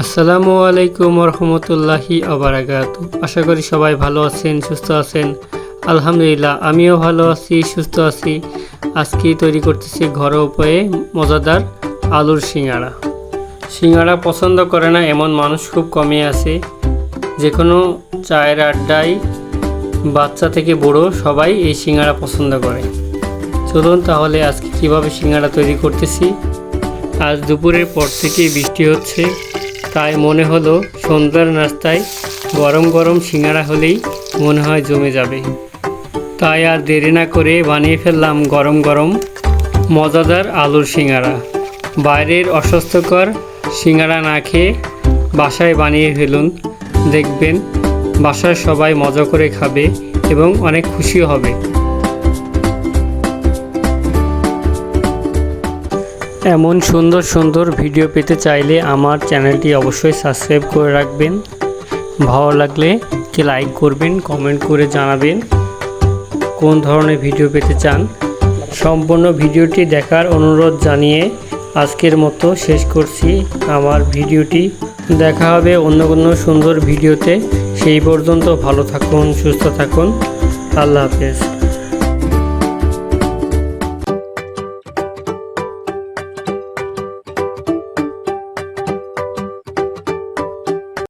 আসসালামু আলাইকুম রহমতুল্লাহি আবারাকাতু। আশা করি সবাই ভালো আছেন, সুস্থ আছেন। আলহামদুলিল্লাহ আমিও ভালো আছি, সুস্থ আছি। আজকে তৈরি করতেছি ঘরোয়া উপায়ে মজাদার আলুর সিঙ্গাড়া। সিঙ্গাড়া পছন্দ করে না এমন মানুষ খুব কমই আছে। যে কোনো চায়ের আড্ডায় বাচ্চা থেকে বুড়ো সবাই এই সিঙ্গাড়া পছন্দ করে। চলুন তাহলে আজকে কিভাবে সিঙ্গাড়া তৈরি করতেছি। আজ দুপুরের পর থেকে বৃষ্টি হচ্ছে, তাই মনে হলো সন্ধ্যার নাস্তায় গরম গরম সিঙ্গাড়া হলেই মনে হয় জমে যাবে। তাই আর দেরি না করে বানিয়ে ফেললাম গরম গরম মজাদার আলুর সিঙ্গাড়া। বাইরের অস্বাস্থ্যকর সিঙ্গাড়া না খেয়ে বাসায় বানিয়ে ফেলুন, দেখবেন বাসার সবাই মজা করে খাবে এবং অনেক খুশিও হবে। এমন সুন্দর সুন্দর ভিডিও পেতে চাইলে আমার চ্যানেলটি অবশ্যই সাবস্ক্রাইব করে রাখবেন। ভালো লাগলে কি লাইক করবেন, কমেন্ট করে জানাবেন কোন ধরনের ভিডিও পেতে চান। সম্পূর্ণ ভিডিওটি দেখার অনুরোধ জানিয়ে আজকের মতো শেষ করছি আমার ভিডিওটি। দেখা হবে অন্য কোনো সুন্দর ভিডিওতে। সেই পর্যন্ত ভালো থাকুন, সুস্থ থাকুন। আল্লাহ হাফেজ।